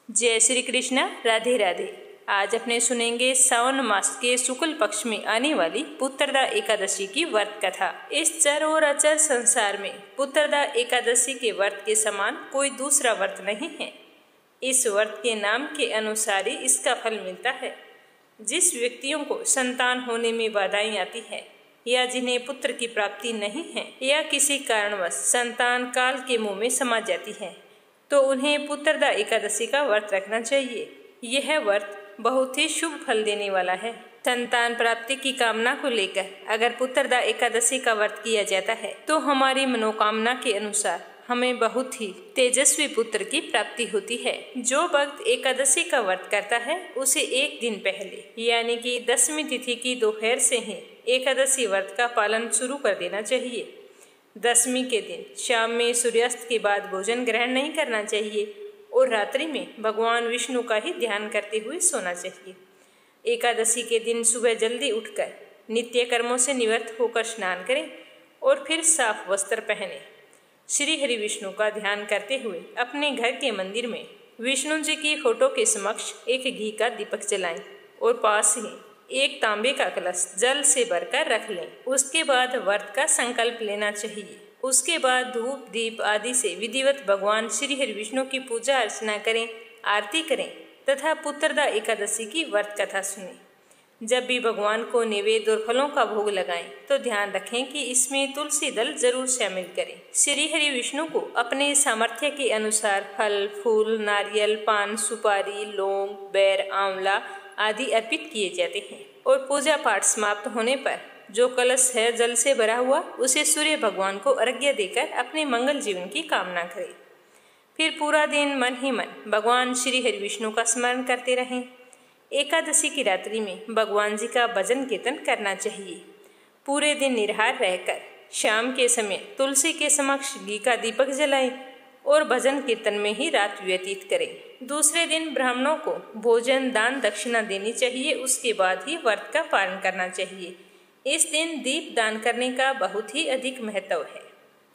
जय श्री कृष्ण, राधे राधे। आज अपने सुनेंगे सावन मास के शुक्ल पक्ष में आने वाली पुत्रदा एकादशी की व्रत कथा। इस चर और अचर संसार में पुत्रदा एकादशी के व्रत के समान कोई दूसरा व्रत नहीं है। इस व्रत के नाम के अनुसार ही इसका फल मिलता है। जिस व्यक्तियों को संतान होने में बाधाएं आती है या जिन्हें पुत्र की प्राप्ति नहीं है या किसी कारणवश संतान काल के मुंह में समा जाती है तो उन्हें पुत्रदा एकादशी का व्रत रखना चाहिए। यह व्रत बहुत ही शुभ फल देने वाला है। संतान प्राप्ति की कामना को लेकर अगर पुत्रदा एकादशी का व्रत किया जाता है तो हमारी मनोकामना के अनुसार हमें बहुत ही तेजस्वी पुत्र की प्राप्ति होती है। जो भक्त एकादशी का व्रत करता है उसे एक दिन पहले यानी कि 10वीं तिथि की दोपहर से ही एकादशी व्रत का पालन शुरू कर देना चाहिए। 10वीं के दिन शाम में सूर्यास्त के बाद भोजन ग्रहण नहीं करना चाहिए और रात्रि में भगवान विष्णु का ही ध्यान करते हुए सोना चाहिए। एकादशी के दिन सुबह जल्दी उठकर नित्य कर्मों से निवृत्त होकर स्नान करें और फिर साफ वस्त्र पहने श्री हरि विष्णु का ध्यान करते हुए अपने घर के मंदिर में विष्णु जी की फोटो के समक्ष एक घी का दीपक जलाएं और पास ही एक तांबे का कलश जल से भरकर रख लें। उसके बाद व्रत का संकल्प लेना चाहिए। उसके बाद धूप दीप आदि से विधिवत भगवान श्री हरि विष्णु की पूजा अर्चना करें, आरती करें तथा पुत्रदा एकादशी की व्रत कथा सुनें। जब भी भगवान को नैवेद्य और फलों का भोग लगाएं तो ध्यान रखें कि इसमें तुलसी दल जरूर शामिल करें। श्री हरि विष्णु को अपने सामर्थ्य के अनुसार फल फूल नारियल पान सुपारी लौंग बैर आंवला आदि अर्पित किए जाते हैं और पूजा पाठ समाप्त होने पर जो कलश है जल से भरा हुआ उसे सूर्य भगवान को अर्घ्य देकर अपने मंगल जीवन की कामना करें। फिर पूरा दिन मन ही मन भगवान श्री हरि विष्णु का स्मरण करते रहें। एकादशी की रात्रि में भगवान जी का भजन कीर्तन करना चाहिए। पूरे दिन निराहार रहकर शाम के समय तुलसी के समक्ष घी का दीपक जलाएं और भजन कीर्तन में ही रात व्यतीत करें। दूसरे दिन ब्राह्मणों को भोजन दान दक्षिणा देनी चाहिए। उसके बाद ही व्रत का पालन करना चाहिए। इस दिन दीप दान करने का बहुत ही अधिक महत्व है।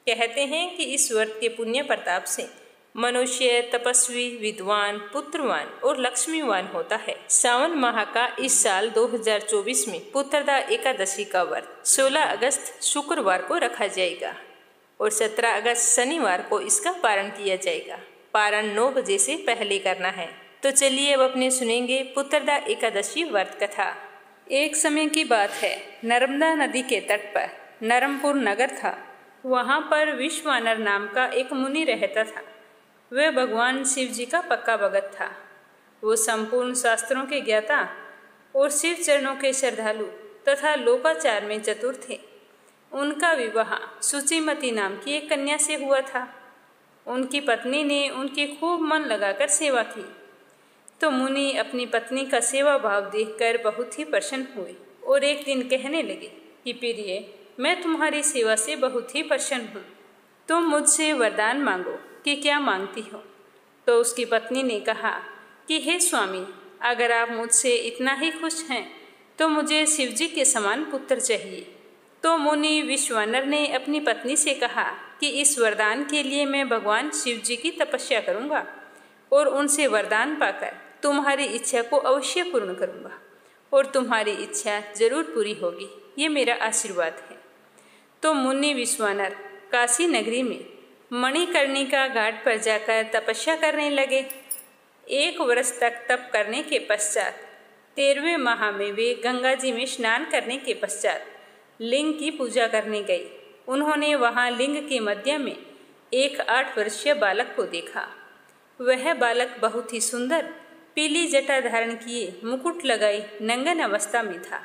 कहते हैं कि इस व्रत के पुण्य प्रताप से मनुष्य तपस्वी विद्वान पुत्रवान और लक्ष्मीवान होता है। सावन माह का इस साल 2024 में पुत्रदा एकादशी का व्रत 16 अगस्त शुक्रवार को रखा जाएगा और 17 अगस्त शनिवार को इसका पारण किया जाएगा। पारण 9 बजे से पहले करना है। तो चलिए अब अपने सुनेंगे पुत्रदा एकादशी व्रत कथा। एक समय की बात है, नर्मदा नदी के तट पर नरमपुर नगर था। वहाँ पर विश्वानर नाम का एक मुनि रहता था। वह भगवान शिव जी का पक्का भगत था। वो संपूर्ण शास्त्रों के ज्ञाता और शिव चरणों के श्रद्धालु तथा लोकाचार में चतुर थे। उनका विवाह सुचिमती नाम की एक कन्या से हुआ था। उनकी पत्नी ने उनकी खूब मन लगाकर सेवा की तो मुनि अपनी पत्नी का सेवा भाव देखकर बहुत ही प्रसन्न हुए और एक दिन कहने लगे कि प्रिय, मैं तुम्हारी सेवा से बहुत ही प्रसन्न हूँ। तुम मुझसे वरदान मांगो कि क्या मांगती हो। तो उसकी पत्नी ने कहा कि हे स्वामी, अगर आप मुझसे इतना ही खुश हैं तो मुझे शिवजी के समान पुत्र चाहिए। तो मुनि विश्वानर ने अपनी पत्नी से कहा कि इस वरदान के लिए मैं भगवान शिव जी की तपस्या करूंगा और उनसे वरदान पाकर तुम्हारी इच्छा को अवश्य पूर्ण करूंगा और तुम्हारी इच्छा जरूर पूरी होगी, ये मेरा आशीर्वाद है। तो मुनि विश्वानर काशी नगरी में मणिकर्णिका घाट पर जाकर तपस्या करने लगे। 1 वर्ष तक तप करने के पश्चात 13वें माह में वे गंगा जी में स्नान करने के पश्चात लिंग की पूजा करने गई। उन्होंने वहां लिंग के मध्य में एक 8 वर्षीय बालक को देखा। वह बालक बहुत ही सुंदर पीली जटा धारण किए मुकुट लगाई नंगन अवस्था में था।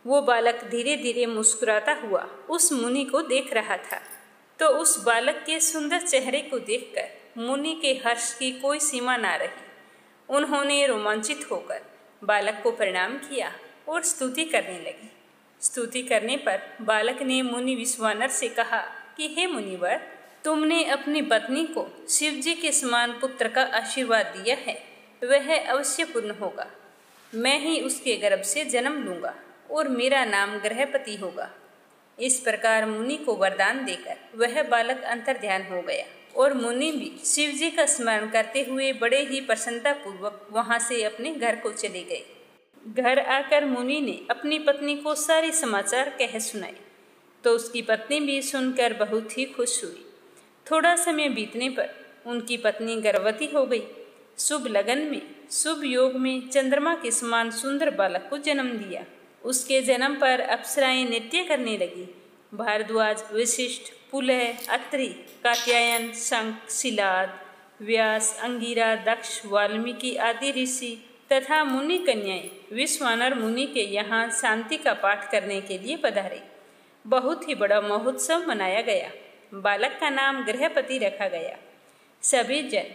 वो बालक धीरे धीरे मुस्कुराता हुआ उस मुनि को देख रहा था। तो उस बालक के सुंदर चेहरे को देखकर मुनि के हर्ष की कोई सीमा ना रही। उन्होंने रोमांचित होकर बालक को प्रणाम किया और स्तुति करने लगे। स्तुति करने पर बालक ने मुनि विश्वानर से कहा कि हे मुनिवर, तुमने अपनी पत्नी को शिव जी के समान पुत्र का आशीर्वाद दिया है, वह अवश्य पूर्ण होगा। मैं ही उसके गर्भ से जन्म लूंगा और मेरा नाम ग्रहपति होगा। इस प्रकार मुनि को वरदान देकर वह बालक अंतर्ध्यान हो गया और मुनि भी शिव जी का स्मरण करते हुए बड़े ही प्रसन्नतापूर्वक वहाँ से अपने घर को चले गए। घर आकर मुनि ने अपनी पत्नी को सारे समाचार कह सुनाए तो उसकी पत्नी भी सुनकर बहुत ही खुश हुई। थोड़ा समय बीतने पर उनकी पत्नी गर्भवती हो गई। शुभ लगन में, शुभ योग में चंद्रमा के समान सुंदर बालक को जन्म दिया। उसके जन्म पर अप्सराएं नृत्य करने लगी। भारद्वाज, वशिष्ठ, पुलह, अत्रि, कात्यायन, शंख, शिलाद, व्यास, अंगिरा, दक्ष, वाल्मीकि आदि ऋषि तथा मुनि कन्याएं विश्वानर मुनि के यहाँ शांति का पाठ करने के लिए पधारे। बहुत ही बड़ा महोत्सव मनाया गया। बालक का नाम गृहपति रखा गया। सभी जन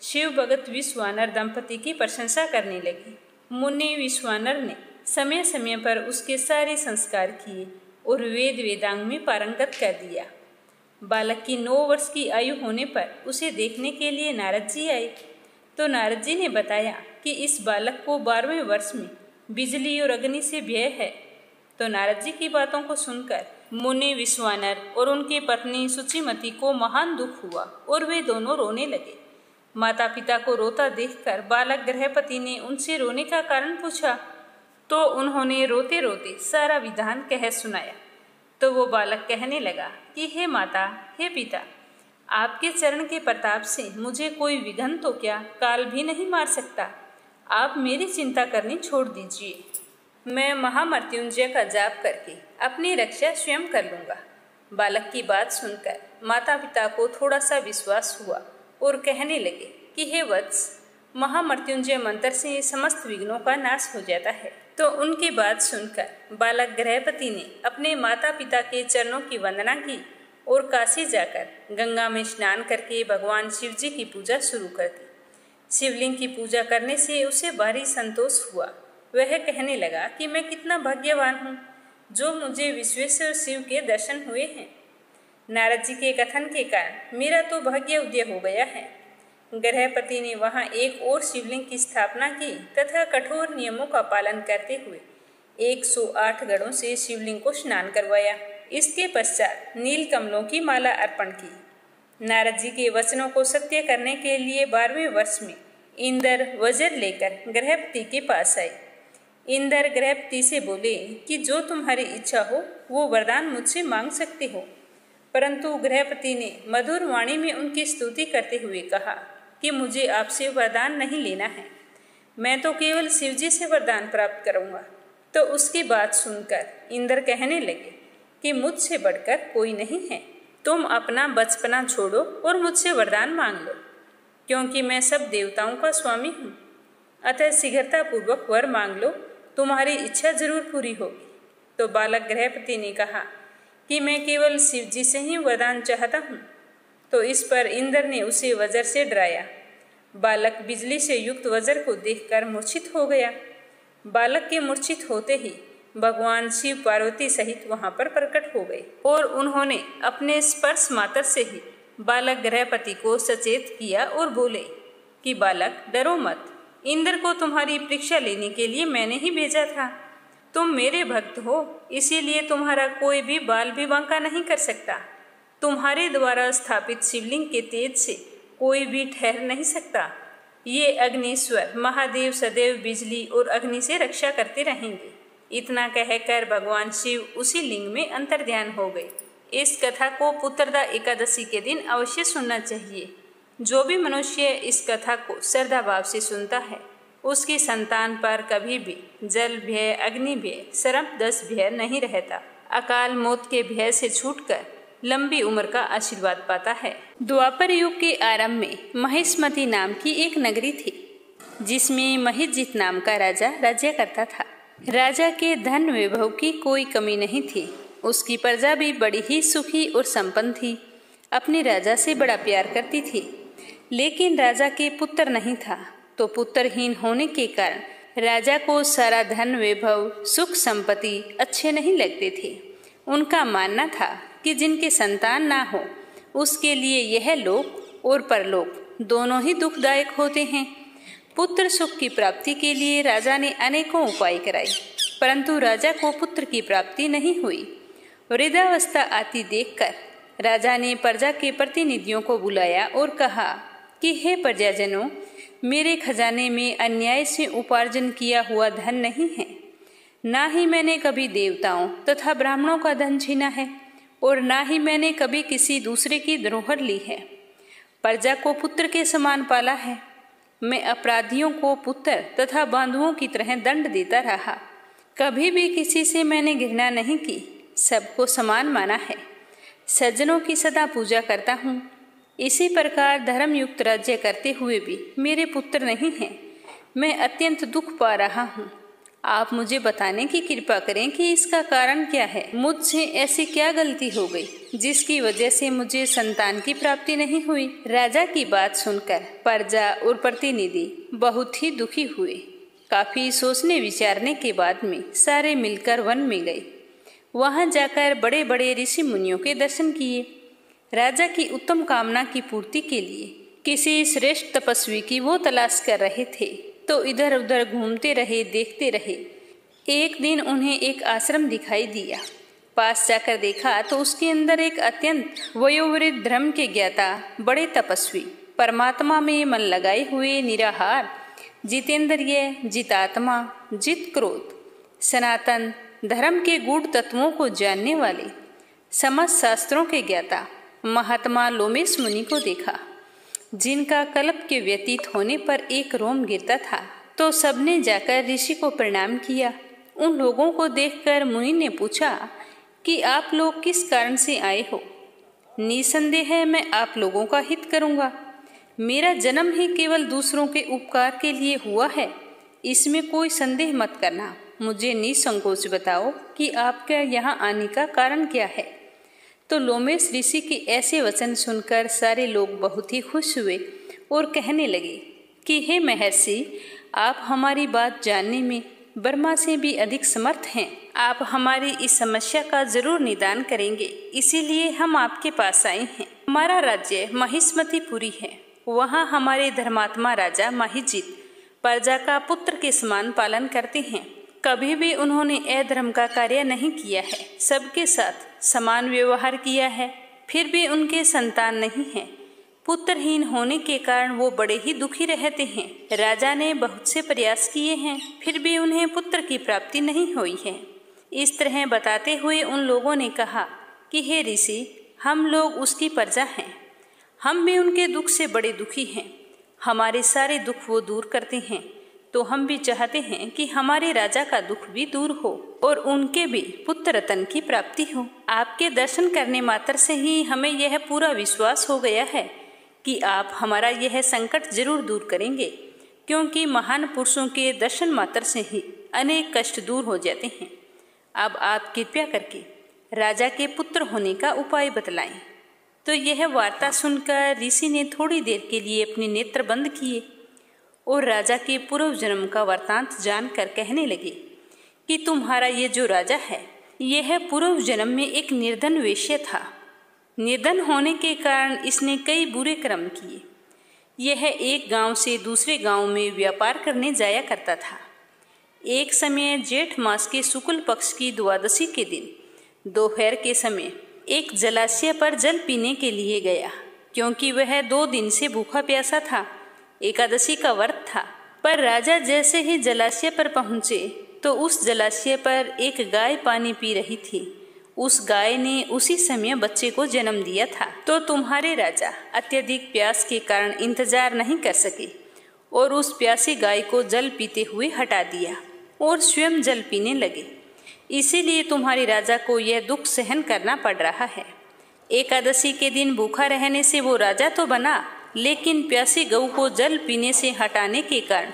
शिव भगत विश्वानर दंपति की प्रशंसा करने लगे। मुनि विश्वानर ने समय समय पर उसके सारे संस्कार किए और वेद वेदांग में पारंगत कर दिया। बालक की 9 वर्ष की आयु होने पर उसे देखने के लिए नारद जी आए तो नारद जी ने बताया कि इस बालक को 12वें वर्ष में बिजली और अग्नि से भय है। तो नारद जी की बातों को सुनकर मुनि विश्वानर और उनकी पत्नी सुचिमती को महान दुख हुआ और वे दोनों रोने लगे। माता पिता को रोता देखकर बालक गृहपति ने उनसे रोने का कारण पूछा तो उन्होंने रोते रोते सारा विधान कह सुनाया। तो वो बालक कहने लगा कि हे माता, हे पिता, आपके चरण के प्रताप से मुझे कोई विघ्न तो क्या काल भी नहीं मार सकता। आप मेरी चिंता करनी छोड़ दीजिए। मैं महामृत्युंजय का जाप करके अपनी रक्षा स्वयं कर लूँगा। बालक की बात सुनकर माता पिता को थोड़ा सा विश्वास हुआ और कहने लगे कि हे वत्स, महामृत्युंजय मंत्र से समस्त विघ्नों का नाश हो जाता है। तो उनकी बात सुनकर बालक गृहपति ने अपने माता पिता के चरणों की वंदना की और काशी जाकर गंगा में स्नान करके भगवान शिव जी की पूजा शुरू कर दी। शिवलिंग की पूजा करने से उसे भारी संतोष हुआ। वह कहने लगा कि मैं कितना भाग्यवान हूँ जो मुझे विश्वेश्वर शिव के दर्शन हुए हैं। नारद जी के कथन के कारण मेरा तो भाग्य उदय हो गया है। गृहपति ने वहाँ एक और शिवलिंग की स्थापना की तथा कठोर नियमों का पालन करते हुए 108 गणों से शिवलिंग को स्नान करवाया। इसके पश्चात नील कमलों की माला अर्पण की। नारद जी के वचनों को सत्य करने के लिए 12वें वर्ष में इंद्र वज्र लेकर गृहपति के पास आए। इंद्र गृहपति से बोले कि जो तुम्हारी इच्छा हो वो वरदान मुझसे मांग सकते हो। परंतु गृहपति ने मधुर वाणी में उनकी स्तुति करते हुए कहा कि मुझे आपसे वरदान नहीं लेना है, मैं तो केवल शिवजी से वरदान प्राप्त करूँगा। तो उसकी बात सुनकर इंद्र कहने लगे कि मुझसे बढ़कर कोई नहीं है। तुम अपना बचपना छोड़ो और मुझसे वरदान मांग लो, क्योंकि मैं सब देवताओं का स्वामी हूँ। अतः शीघ्रतापूर्वक वर मांग लो, तुम्हारी इच्छा जरूर पूरी होगी। तो बालक गृहपति ने कहा कि मैं केवल शिव जी से ही वरदान चाहता हूँ। तो इस पर इंद्र ने उसे वज्र से डराया। बालक बिजली से युक्त वज्र को देखकर मूर्छित हो गया। बालक के मूर्छित होते ही भगवान शिव पार्वती सहित वहां पर प्रकट हो गए और उन्होंने अपने स्पर्श मात्र से ही बालक गृहपति को सचेत किया और बोले कि बालक डरो मत, इंद्र को तुम्हारी परीक्षा लेने के लिए मैंने ही भेजा था। तुम मेरे भक्त हो, इसीलिए तुम्हारा कोई भी बाल भी बांका नहीं कर सकता। तुम्हारे द्वारा स्थापित शिवलिंग के तेज से कोई भी ठहर नहीं सकता। ये अग्निश्वर महादेव सदैव बिजली और अग्नि से रक्षा करते रहेंगे। इतना कहकर भगवान शिव उसी लिंग में अंतर्ध्यान हो गए। इस कथा को पुत्रदा एकादशी के दिन अवश्य सुनना चाहिए। जो भी मनुष्य इस कथा को श्रद्धा भाव से सुनता है उसकी संतान पर कभी भी जल भय, अग्नि भय, सर्प दंश भय नहीं रहता। अकाल मौत के भय से छूटकर लंबी उम्र का आशीर्वाद पाता है। द्वापर युग के आरंभ में महिष्मती नाम की एक नगरी थी जिसमें महिजित नाम का राजा राज्य करता था। राजा के धन वैभव की कोई कमी नहीं थी। उसकी प्रजा भी बड़ी ही सुखी और संपन्न थी। अपने राजा से बड़ा प्यार करती थी। लेकिन राजा के पुत्र नहीं था, तो पुत्रहीन होने के कारण राजा को सारा धन वैभव सुख संपत्ति अच्छे नहीं लगते थे। उनका मानना था कि जिनके संतान ना हो उसके लिए यह लोक और परलोक दोनों ही दुखदायक होते हैं। पुत्र सुख की प्राप्ति के लिए राजा ने अनेकों उपाय कराए, परंतु राजा को पुत्र की प्राप्ति नहीं हुई। वृद्धावस्था आती देखकर राजा ने प्रजा के प्रतिनिधियों को बुलाया और कहा कि हे प्रजाजनों, मेरे खजाने में अन्याय से उपार्जन किया हुआ धन नहीं है, ना ही मैंने कभी देवताओं तथा ब्राह्मणों का धन छीना है और ना ही मैंने कभी किसी दूसरे की धरोहर ली है। प्रजा को पुत्र के समान पाला है। मैं अपराधियों को पुत्र तथा बांधुओं की तरह दंड देता रहा। कभी भी किसी से मैंने घृणा नहीं की, सबको समान माना है। सज्जनों की सदा पूजा करता हूँ। इसी प्रकार धर्मयुक्त राज्य करते हुए भी मेरे पुत्र नहीं हैं। मैं अत्यंत दुख पा रहा हूँ। आप मुझे बताने की कृपा करें कि इसका कारण क्या है। मुझसे ऐसी क्या गलती हो गई जिसकी वजह से मुझे संतान की प्राप्ति नहीं हुई। राजा की बात सुनकर प्रजा और प्रतिनिधि बहुत ही दुखी हुए। काफी सोचने विचारने के बाद में सारे मिलकर वन में गए। वहां जाकर बड़े बड़े ऋषि मुनियों के दर्शन किए। राजा की उत्तम कामना की पूर्ति के लिए किसी श्रेष्ठ तपस्वी की वो तलाश कर रहे थे, तो इधर उधर घूमते रहे, देखते रहे। एक दिन उन्हें एक आश्रम दिखाई दिया। पास जाकर देखा तो उसके अंदर एक अत्यंत वयोवृद्ध धर्म के ज्ञाता, बड़े तपस्वी, परमात्मा में मन लगाए हुए, निराहार, जितेंद्रिय, जितात्मा, जित क्रोध, सनातन धर्म के गूढ़ तत्वों को जानने वाले, समस्त शास्त्रों के ज्ञाता महात्मा लोमेश मुनि को देखा, जिनका कल्प के व्यतीत होने पर एक रोम गिरता था। तो सबने जाकर ऋषि को प्रणाम किया। उन लोगों को देखकर मुनि ने पूछा कि आप लोग किस कारण से आए हो। निसंदेह मैं आप लोगों का हित करूंगा। मेरा जन्म ही केवल दूसरों के उपकार के लिए हुआ है, इसमें कोई संदेह मत करना। मुझे निसंकोच बताओ कि आपका यहाँ आने का कारण क्या है। तो लोमेश ऋषि के ऐसे वचन सुनकर सारे लोग बहुत ही खुश हुए और कहने लगे कि हे महर्षि, आप हमारी बात जानने में ब्रह्मा से भी अधिक समर्थ हैं। आप हमारी इस समस्या का जरूर निदान करेंगे, इसीलिए हम आपके पास आए हैं। हमारा राज्य महिष्मतिपुरी है। वहाँ हमारे धर्मात्मा राजा महिजित प्रजा का पुत्र के समान पालन करते हैं। कभी भी उन्होंने अधर्म का कार्य नहीं किया है, सबके साथ समान व्यवहार किया है। फिर भी उनके संतान नहीं है। पुत्रहीन होने के कारण वो बड़े ही दुखी रहते हैं। राजा ने बहुत से प्रयास किए हैं, फिर भी उन्हें पुत्र की प्राप्ति नहीं हुई है। इस तरह बताते हुए उन लोगों ने कहा कि हे ऋषि, हम लोग उसकी प्रजा हैं। हम भी उनके दुख से बड़े दुखी हैं। हमारे सारे दुख वो दूर करते हैं, तो हम भी चाहते हैं कि हमारे राजा का दुख भी दूर हो और उनके भी पुत्र रत्न की प्राप्ति हो। आपके दर्शन करने मात्र से ही हमें यह पूरा विश्वास हो गया है कि आप हमारा यह संकट जरूर दूर करेंगे, क्योंकि महान पुरुषों के दर्शन मात्र से ही अनेक कष्ट दूर हो जाते हैं। अब आप कृपया करके राजा के पुत्र होने का उपाय बतलाएं। तो यह वार्ता सुनकर ऋषि ने थोड़ी देर के लिए अपने नेत्र बंद किए और राजा के पूर्व जन्म का वृतांत जानकर कहने लगे कि तुम्हारा ये जो राजा है, यह पूर्व जन्म में एक निर्धन वेश्या था। निर्धन होने के कारण इसने कई बुरे कर्म किए। यह एक गांव से दूसरे गांव में व्यापार करने जाया करता था। एक समय जेठ मास के शुक्ल पक्ष की द्वादशी के दिन दोपहर के समय एक जलाशय पर जल पीने के लिए गया, क्योंकि वह 2 दिन से भूखा प्यासा था। एकादशी का व्रत था। पर राजा जैसे ही जलाशय पर पहुंचे तो उस जलाशय पर एक गाय पानी पी रही थी। उस गाय ने उसी समय बच्चे को जन्म दिया था। तो तुम्हारे राजा अत्यधिक प्यास के कारण इंतजार नहीं कर सके और उस प्यासी गाय को जल पीते हुए हटा दिया और स्वयं जल पीने लगे। इसीलिए तुम्हारे राजा को यह दुख सहन करना पड़ रहा है। एकादशी के दिन भूखा रहने से वो राजा तो बना, लेकिन प्यासी गऊ को जल पीने से हटाने के कारण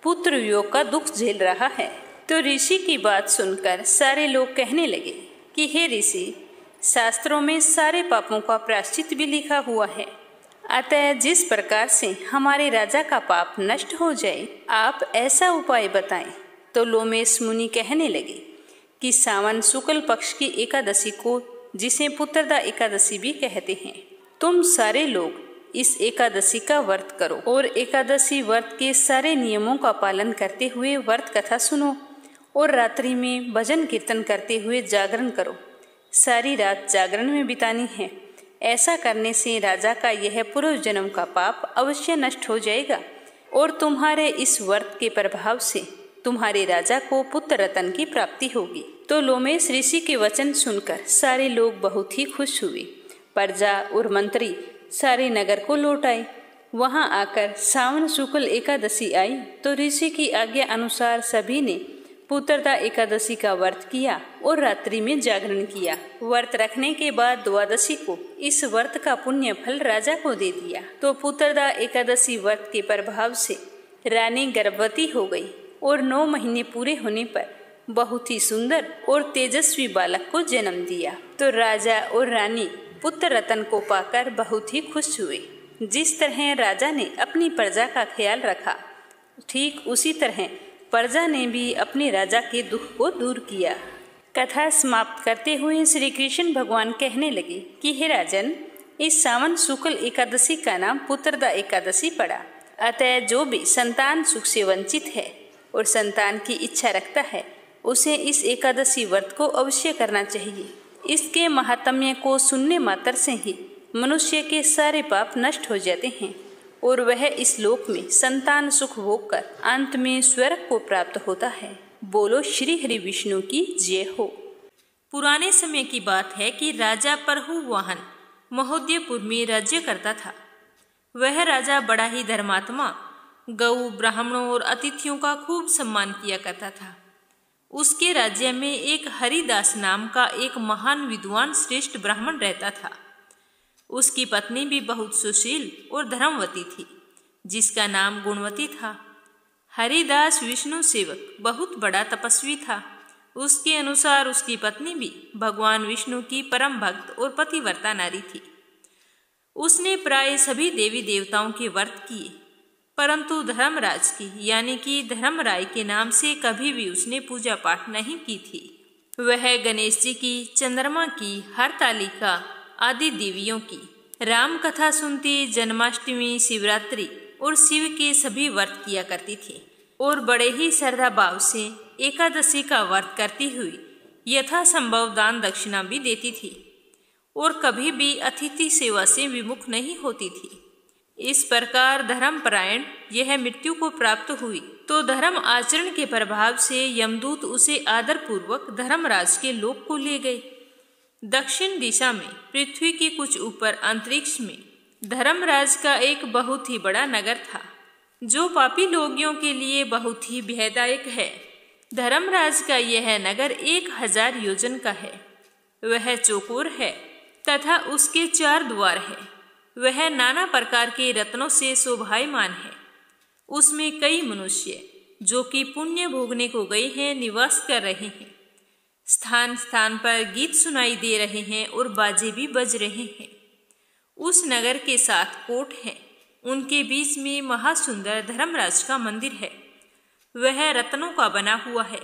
पुत्र वियोग का दुख झेल रहा है। तो ऋषि की बात सुनकर सारे लोग कहने लगे कि हे ऋषि, शास्त्रों में सारे पापों का प्रायश्चित भी लिखा हुआ है। अतः जिस प्रकार से हमारे राजा का पाप नष्ट हो जाए, आप ऐसा उपाय बताएं। तो लोमेश मुनि कहने लगे कि सावन शुक्ल पक्ष की एकादशी को, जिसे पुत्रदा एकादशी भी कहते हैं, तुम सारे लोग इस एकादशी का व्रत करो और एकादशी व्रत के सारे नियमों का पालन करते हुए व्रत कथा सुनो और रात्रि में भजन कीर्तन करते हुए जागरण करो। सारी रात जागरण में बितानी है। ऐसा करने से राजा का यह पूर्व जन्म का पाप अवश्य नष्ट हो जाएगा और तुम्हारे इस व्रत के प्रभाव से तुम्हारे राजा को पुत्र रत्न की प्राप्ति होगी। तो लोमेश ऋषि के वचन सुनकर सारे लोग बहुत ही खुश हुए। प्रजा और मंत्री सारे नगर को लौट आए। वहां आकर सावन शुक्ल एकादशी आई तो ऋषि की आज्ञा अनुसार सभी ने पुत्रदा एकादशी का व्रत किया और रात्रि में जागरण किया। व्रत रखने के बाद द्वादशी को इस व्रत का पुण्य फल राजा को दे दिया। तो पुत्रदा एकादशी व्रत के प्रभाव से रानी गर्भवती हो गई और 9 महीने पूरे होने पर बहुत ही सुंदर और तेजस्वी बालक को जन्म दिया। तो राजा और रानी पुत्र रत्न को पाकर बहुत ही खुश हुए। जिस तरह राजा ने अपनी प्रजा का ख्याल रखा, ठीक उसी तरह प्रजा ने भी अपने राजा के दुख को दूर किया। कथा समाप्त करते हुए श्री कृष्ण भगवान कहने लगे कि हे राजन, इस सावन शुक्ल एकादशी का नाम पुत्रदा एकादशी पड़ा। अतः जो भी संतान सुख से वंचित है और संतान की इच्छा रखता है, उसे इस एकादशी व्रत को अवश्य करना चाहिए। इसके महात्म्य को सुनने मात्र से ही मनुष्य के सारे पाप नष्ट हो जाते हैं और वह इस लोक में संतान सुख भोग कर अंत में स्वर्ग को प्राप्त होता है। बोलो श्री हरि विष्णु की जय हो। पुराने समय की बात है कि राजा परहुवाहन महोदयपुर में राज्य करता था। वह राजा बड़ा ही धर्मात्मा, गऊ, ब्राह्मणों और अतिथियों का खूब सम्मान किया करता था। उसके राज्य में एक हरिदास नाम का एक महान विद्वान श्रेष्ठ ब्राह्मण रहता था। उसकी पत्नी भी बहुत सुशील और धर्मवती थी, जिसका नाम गुणवती था। हरिदास विष्णु सेवक बहुत बड़ा तपस्वी था। उसके अनुसार उसकी पत्नी भी भगवान विष्णु की परम भक्त और पतिव्रता नारी थी। उसने प्राय सभी देवी देवताओं के व्रत किए, परंतु धर्मराज की यानी कि धर्मराय के नाम से कभी भी उसने पूजा पाठ नहीं की थी। वह गणेश जी की, चंद्रमा की, हरतालिका आदि देवियों की राम कथा सुनती, जन्माष्टमी, शिवरात्रि और शिव के सभी व्रत किया करती थी और बड़े ही श्रद्धा भाव से एकादशी का व्रत करती हुई यथासंभव दान दक्षिणा भी देती थी और कभी भी अतिथि सेवा से विमुख नहीं होती थी। इस प्रकार धर्मपरायण यह मृत्यु को प्राप्त हुई तो धर्म आचरण के प्रभाव से यमदूत उसे आदर पूर्वक धर्मराज के लोक को ले गए। दक्षिण दिशा में पृथ्वी के कुछ ऊपर अंतरिक्ष में धर्मराज का एक बहुत ही बड़ा नगर था, जो पापी लोगियों के लिए बहुत ही भयदायक है। धर्मराज का यह नगर 1000 योजन का है। वह चौकोर है तथा उसके 4 द्वार है। वह नाना प्रकार के रत्नों से शोभायमान है। उसमें कई मनुष्य जो कि पुण्य भोगने को गए हैं निवास कर रहे हैं। स्थान स्थान पर गीत सुनाई दे रहे हैं और बाजे भी बज रहे हैं। उस नगर के 7 कोट हैं। उनके बीच में महासुंदर धर्मराज का मंदिर है। वह रत्नों का बना हुआ है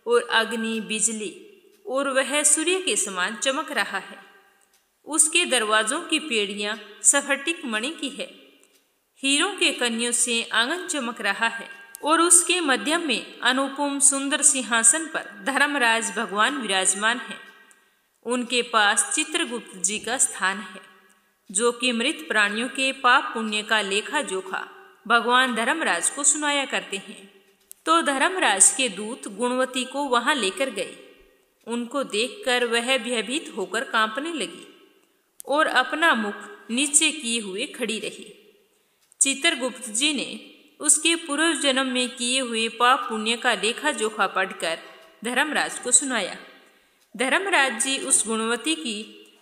और अग्नि, बिजली और वह सूर्य के समान चमक रहा है। उसके दरवाजों की पेड़ियां स्फटिक मणि की है। हीरों के कन्यों से आंगन चमक रहा है और उसके मध्य में अनुपम सुंदर सिंहासन पर धर्मराज भगवान विराजमान है। उनके पास चित्रगुप्त जी का स्थान है, जो कि मृत प्राणियों के पाप पुण्य का लेखा जोखा भगवान धर्मराज को सुनाया करते हैं। तो धर्मराज के दूत गुणवती को वहां लेकर गए। उनको देखकर वह भयभीत होकर कांपने लगी और अपना मुख नीचे किए हुए खड़ी रही। चित्रगुप्त जी ने उसके पूर्व जन्म में किए हुए पाप पुण्य का लेखा जोखा पढ़कर धर्मराज को सुनाया। धर्मराज जी उस गुणवती की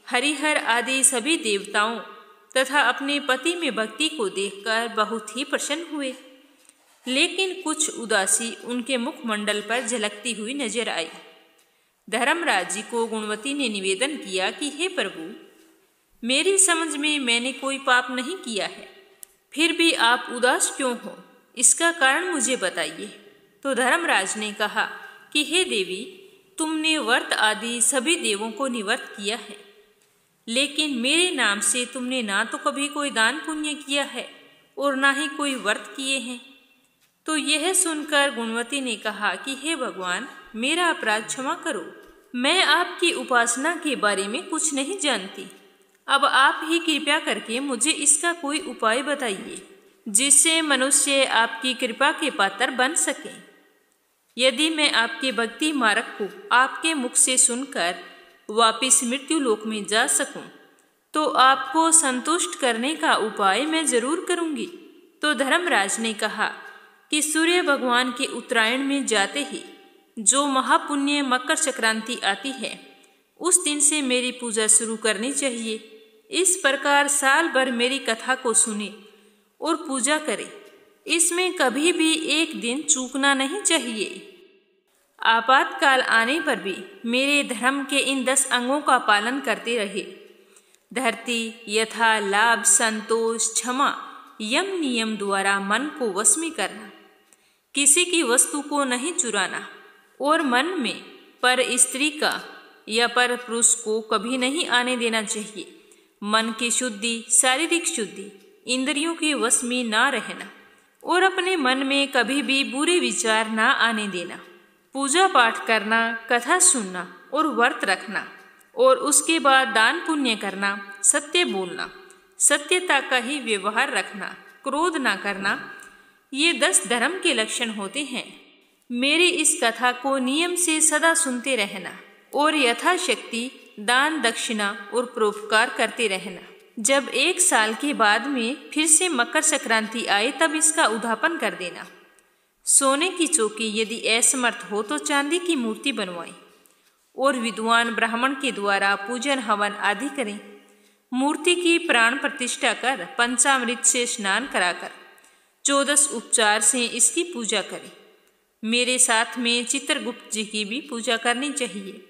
हरिहर आदि सभी देवताओं तथा अपने पति में भक्ति को देखकर बहुत ही प्रसन्न हुए, लेकिन कुछ उदासी उनके मुखमंडल पर झलकती हुई नजर आई। धर्मराज जी को गुणवती ने निवेदन किया कि हे प्रभु, मेरी समझ में मैंने कोई पाप नहीं किया है, फिर भी आप उदास क्यों हो? इसका कारण मुझे बताइए। तो धर्मराज ने कहा कि हे देवी, तुमने व्रत आदि सभी देवों को निवर्त किया है, लेकिन मेरे नाम से तुमने ना तो कभी कोई दान पुण्य किया है और ना ही कोई व्रत किए हैं। तो यह सुनकर गुणवती ने कहा कि हे भगवान, मेरा अपराध क्षमा करो। मैं आपकी उपासना के बारे में कुछ नहीं जानती। अब आप ही कृपा करके मुझे इसका कोई उपाय बताइए, जिससे मनुष्य आपकी कृपा के पात्र बन सके। यदि मैं आपके भक्ति मार्ग को आपके मुख से सुनकर वापिस मृत्यु लोक में जा सकूं, तो आपको संतुष्ट करने का उपाय मैं जरूर करूंगी। तो धर्मराज ने कहा कि सूर्य भगवान के उत्तरायण में जाते ही जो महापुण्य मकर संक्रांति आती है, उस दिन से मेरी पूजा शुरू करनी चाहिए। इस प्रकार साल भर मेरी कथा को सुने और पूजा करे। इसमें कभी भी एक दिन चूकना नहीं चाहिए। आपातकाल आने पर भी मेरे धर्म के इन 10 अंगों का पालन करते रहे। धरती, यथा, लाभ, संतोष, क्षमा, यम नियम द्वारा मन को वश में करना, किसी की वस्तु को नहीं चुराना और मन में पर स्त्री का या पर पुरुष को कभी नहीं आने देना चाहिए। मन की शुद्धि, शारीरिक शुद्धि, इंद्रियों के वश में ना रहना और अपने मन में कभी भी बुरे विचार ना आने देना। पूजा पाठ करना, कथा सुनना और व्रत रखना और उसके बाद दान पुण्य करना, सत्य बोलना, सत्यता का ही व्यवहार रखना, क्रोध ना करना, ये 10 धर्म के लक्षण होते हैं। मेरी इस कथा को नियम से सदा सुनते रहना और यथाशक्ति दान, दक्षिणा और परोपकार करते रहना। जब 1 साल के बाद में फिर से मकर संक्रांति आए, तब इसका उद्यापन कर देना। सोने की चौकी, यदि असमर्थ हो तो चांदी की मूर्ति बनवाएं और विद्वान ब्राह्मण के द्वारा पूजन हवन आदि करें। मूर्ति की प्राण प्रतिष्ठा कर पंचामृत से स्नान कराकर 14 उपचार से इसकी पूजा करें। मेरे साथ में चित्रगुप्त जी की भी पूजा करनी चाहिए।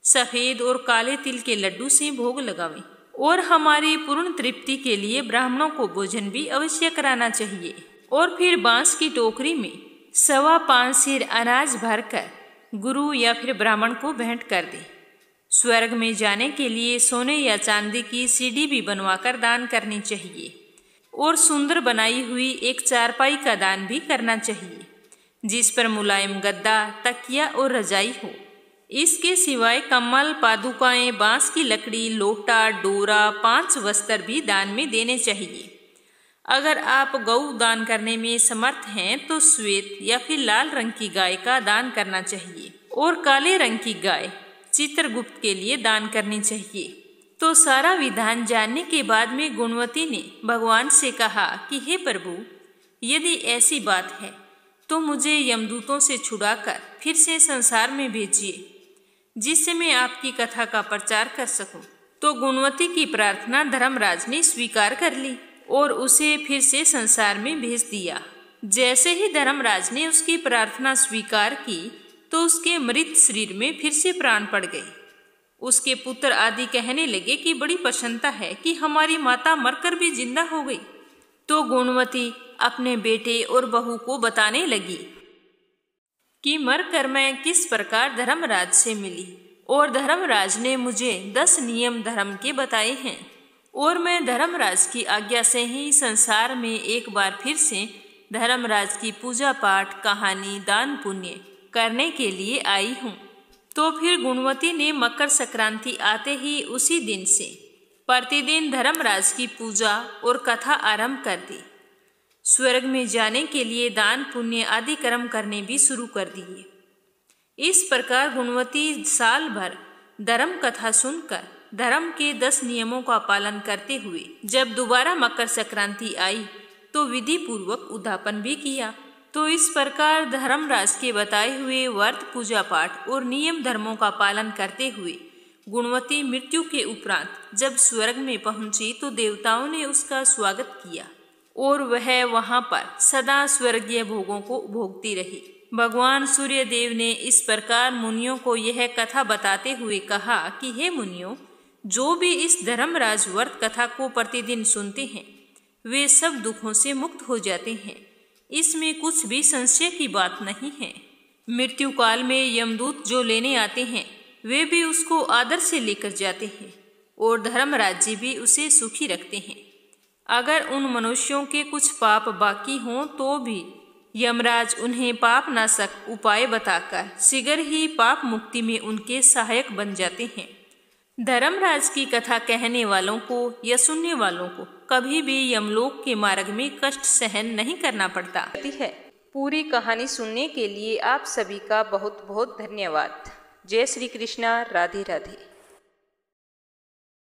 सफेद और काले तिल के लड्डू से भोग लगावें और हमारी पूर्ण तृप्ति के लिए ब्राह्मणों को भोजन भी अवश्य कराना चाहिए। और फिर बांस की टोकरी में 5.25 सेर अनाज भरकर गुरु या फिर ब्राह्मण को भेंट कर दे। स्वर्ग में जाने के लिए सोने या चांदी की सीढ़ी भी बनवाकर दान करनी चाहिए और सुंदर बनाई हुई एक चारपाई का दान भी करना चाहिए, जिस पर मुलायम गद्दा, तकिया और रजाई हो। इसके सिवाय कम्बल, पादुकाएं, बांस की लकड़ी, लोटा, डोरा, 5 वस्त्र भी दान में देने चाहिए। अगर आप गौ दान करने में समर्थ हैं तो श्वेत या फिर लाल रंग की गाय का दान करना चाहिए और काले रंग की गाय चित्रगुप्त के लिए दान करनी चाहिए। तो सारा विधान जानने के बाद में गुणवती ने भगवान से कहा कि हे प्रभु, यदि ऐसी बात है तो मुझे यमदूतों से छुड़ाकर फिर से संसार में भेजिए, जिससे मैं आपकी कथा का प्रचार कर सकूं। तो गुणवती की प्रार्थना धर्मराज ने स्वीकार कर ली और उसे फिर से संसार में भेज दिया। जैसे ही धर्मराज ने उसकी प्रार्थना स्वीकार की तो उसके मृत शरीर में फिर से प्राण पड़ गए। उसके पुत्र आदि कहने लगे कि बड़ी प्रसन्नता है कि हमारी माता मरकर भी जिंदा हो गई। तो गुणवती अपने बेटे और बहू को बताने लगी कि मरकर मैं किस प्रकार धर्मराज से मिली और धर्मराज ने मुझे 10 नियम धर्म के बताए हैं और मैं धर्मराज की आज्ञा से ही संसार में एक बार फिर से धर्मराज की पूजा पाठ, कहानी, दान पुण्य करने के लिए आई हूँ। तो फिर गुणवती ने मकर संक्रांति आते ही उसी दिन से प्रतिदिन धर्मराज की पूजा और कथा आरंभ कर दी। स्वर्ग में जाने के लिए दान पुण्य आदि कर्म करने भी शुरू कर दिए। इस प्रकार गुणवती साल भर धर्म कथा सुनकर धर्म के 10 नियमों का पालन करते हुए जब दोबारा मकर संक्रांति आई तो विधि पूर्वक उद्यापन भी किया। तो इस प्रकार धर्मराज के बताए हुए व्रत, पूजा पाठ और नियम धर्मों का पालन करते हुए गुणवती मृत्यु के उपरांत जब स्वर्ग में पहुंची तो देवताओं ने उसका स्वागत किया और वह वहां पर सदा स्वर्गीय भोगों को भोगती रही। भगवान सूर्य देव ने इस प्रकार मुनियों को यह कथा बताते हुए कहा कि हे मुनियों, जो भी इस धर्मराज व्रत कथा को प्रतिदिन सुनते हैं वे सब दुखों से मुक्त हो जाते हैं। इसमें कुछ भी संशय की बात नहीं है। मृत्यु काल में यमदूत जो लेने आते हैं वे भी उसको आदर से लेकर जाते हैं और धर्मराज जी भी उसे सुखी रखते हैं। अगर उन मनुष्यों के कुछ पाप बाकी हों तो भी यमराज उन्हें पाप नाशक उपाय बताकर शीघ्र ही पाप मुक्ति में उनके सहायक बन जाते हैं। धर्मराज की कथा कहने वालों को या सुनने वालों को कभी भी यमलोक के मार्ग में कष्ट सहन नहीं करना पड़ता है। पूरी कहानी सुनने के लिए आप सभी का बहुत बहुत धन्यवाद। जय श्री कृष्णा। राधे राधे।